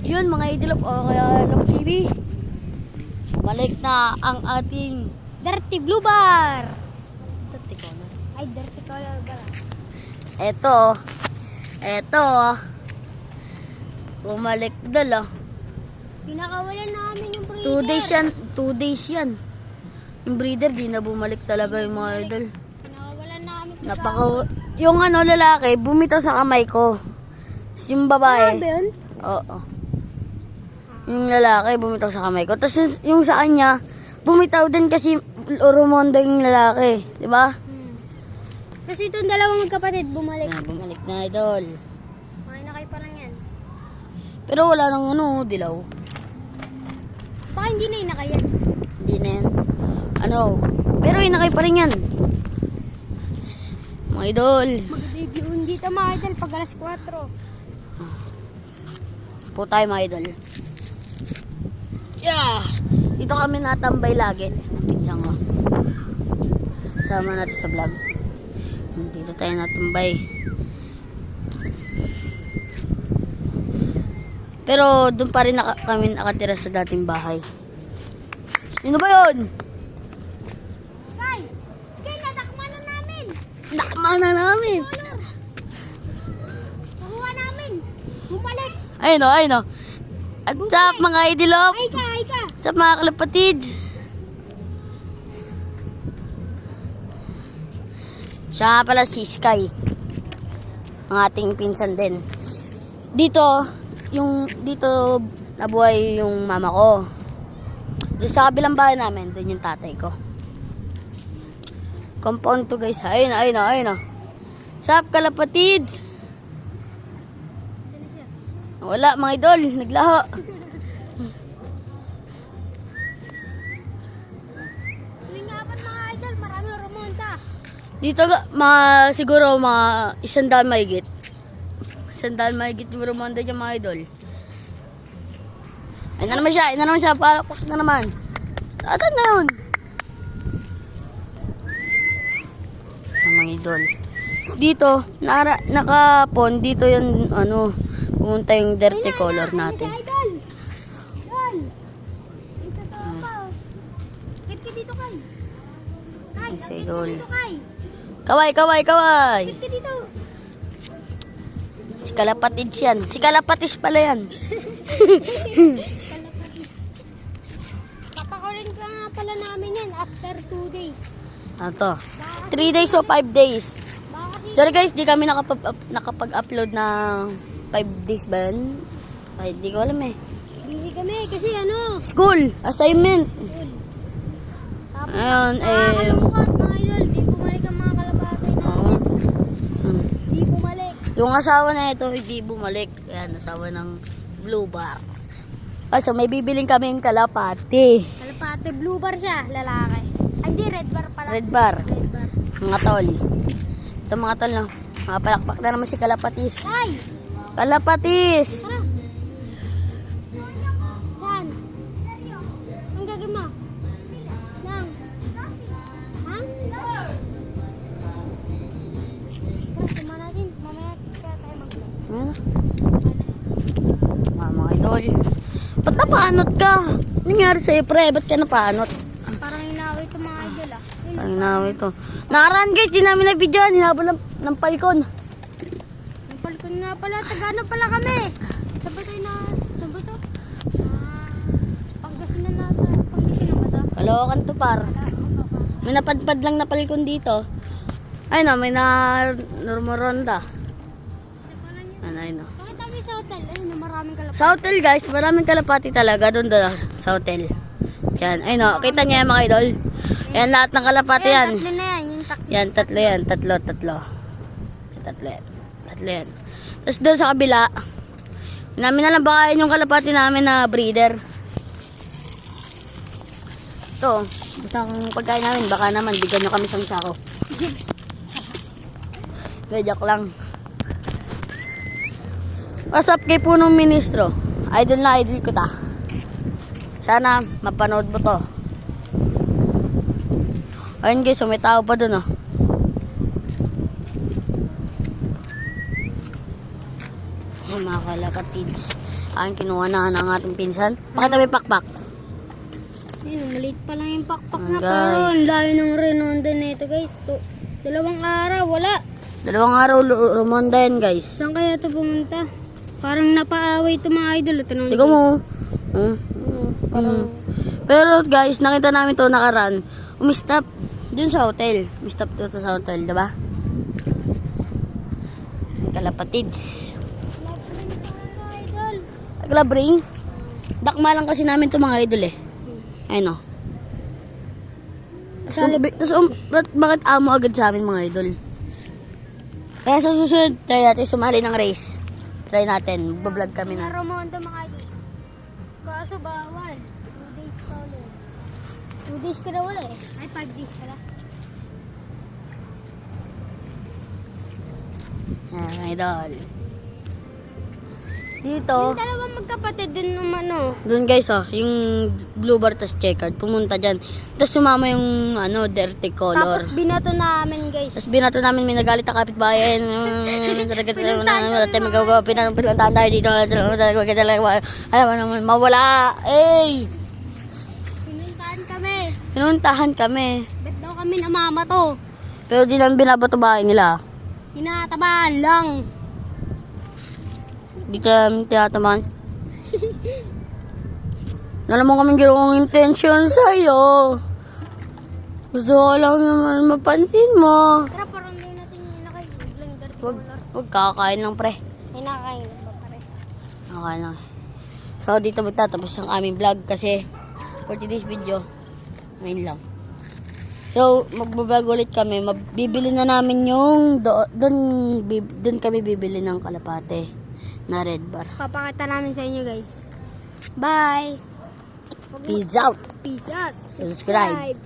Yun mga idolop o kaya Love TV. Bumalik na ang ating Dirty Blue Bar. dirty color. Ay, dirty color ba? Eto. Bumalik dala. Pinakawalan namin yung breeder. 2 days yan. Yung breeder di na bumalik talaga yung mga idol. Pinakawalan namin. Yung lalaki bumitaw sa kamay ko. Yung babae. Ano ba yun? Oo. Yung lalaki bumitaw sa kamay ko. Tapos yung sa kanya, bumitaw din kasi Oromondo yung lalaki. Di ba? Kasi itong dalawang magkapatid bumalik. Yan, bumalik na idol. Mga inakay pa lang yan. Pero wala nang dilaw. Baka hindi na inakay yan. Hindi na yan. Pero inakay pa rin yan. Mga idol. Mag-debut dito mga idol pag alas 4. Po tayo mga idol. Yeah! Dito kami natambay lagi. Ang pinsang ko. Sama natin sa vlog. Dito tayo natambay. Pero doon pa rin kami nakatira sa dating bahay. Sino ba yun? Sky! Sky, natakma na namin! Nakama na namin. Nakuha namin! Bumalik! Ayun o. At sa mga idolop. Ay ka! Sa mga kalapatids. Siya nga pala si Sky. Ang ating pinsan din. Dito nabuhay yung mama ko. Doon sa kabilang bahay namin, doon yung tatay ko. Compound to guys. Ayun o. Sup kalapatids? Wala mga idol, naglaho. Tuwing nga pa mga idol, marami rumunta. Dito siguro mga 100 mahigit. 100 mahigit yung rumonda dyan mga idol. Ayun na naman siya. Palakpak na naman. Asan na yun? Ang mga idol. Dito, nakapon, dito yung pumunta yung dirty color natin. Idol! Idol! Ito to pa. Kit ka dito kay. Kay, Ay, si kit ka idol. dito kay. Kaway! Kit ka dito. Si Kalapatids yan. Si Kalapatis pala yan. Papakurin ka nga pala namin yan after 2 days. 3 days o 5 days. Baka kasi Sorry guys, di kami nakapag-upload ng 5 days ba yun? Ay, di ko alam eh. busy kami kasi School! Assignment! Tapos Ayun, nakakalungkot mga idol. Di bumalik ang mga kalapatay namin. Di bumalik. Yung asawa na ito, hindi bumalik. Kaya nasawa ng blue bar. So may bibiling kaming kalapati. Kalapate, blue bar siya, lalaki. Ay, hindi, red bar pala. Red bar. Red bar. Mga tol. Ito mga tol, no? Mga palakpak na naman si Kalapatis. Ay! Kalapatis! Tara! Saan? Ang gagawin mo? Nang? Ha? Tara, tuma natin. Mamaya kaya tayo mag-vlog. Ayan na. Mga idol. Ba't napaanot ka? Ano nangyari sa'yo, pre? Ba't ka napaanot? Parang inaaway ito mga idol ah. Yun, Ano na ito? Nakaraan guys, di namin nag-videoan. Hinabol ng palkon. yung palkon nga pala. Tagano pala kami. Sabi tayo na. Sabi to. Pangasinan natin. Pangasinan ba to? Kalokan to par. May napadpad lang na palkon dito. Ay no, may normoronda. Isa pala niya. Ano. Pakita mo sa hotel. Ayun, maraming kalapate. Sa hotel guys, maraming kalapati talaga doon sa hotel. Yan, ay no, kita niya yan mga idol. Yan lahat ng kalapati yan. Tatlo na yan. Yung tatlo. Yan, tatlo yan. Tatlo. Tatlo yan. Tapos doon sa kabila, namin na lang bakayan yung kalapati namin na breeder. Ito, basta ang pagkain namin, baka naman, bigyan nyo kami isang sako. Joke lang. What's up kay Punong Ministro? Idol na idol ko ta. Sana mapanood mo to. Ayun guys, may tao pa dun oh. Mga kalapatids. Ang kinuha na ng ating pinsan. Pakita may pakpak. Ayun, maliit pa lang yung pakpak Ayan, na. guys. Pero ang layo ng Renondo na ito guys. 2 araw, wala. 2 araw rumonda yan, guys. Saan kaya ito pumunta? Parang napaaway ito mga idol. Tanong Tigo mo. Hmm. Parang Pero guys, nakita namin to nakaraan. Umistop dun sa hotel. Umistop to sa hotel, diba? Kalapatids. mga idol. Glabring. Dakma lang kasi namin to mga idol eh. Ayun o. Bakit amo agad sa amin mga idol? Kaya sa susunod, try natin sumali ng race. Try natin. Bablog kami Na na. Romonda mga idol. Kaso bawal. 2 days pa ulit. 2 days ka na wala eh. Ay, 5 days pala. Ayan, mga idol. Dito. Yung dalawang magkapatid dun ano. Doon guys, yung blue bar tas checkered, pumunta dyan. Tapos sumama yung dirty color. Tapos binato namin guys. Tapos binato namin, may nagalit ang kapitbahay. Pinuntahan tayo dito. Alam mo naman, mawala. Eh! Pinuntahan kami. Pinuntahan kami. Ba't daw kami namamato? Pero di namin binabato bahay nila. Tinatabahan lang. Di kami tiyataman. Wala mo kaming ginawang intention sa'yo. Gusto ko lang naman mapansin mo. Tara, parang hindi natin yung nakailang dirty Wag, color. wag kakain lang pre. Ay, nakakain ba pare? Okay lang. So, dito magtatapos ang aming vlog kasi for today's video, ngayon lang. So, magbablog ulit kami. Bibili na namin yung doon kami bibili ng kalapate na red bar. Papakita namin sa inyo guys. Bye! Peace out. Peace out. Subscribe.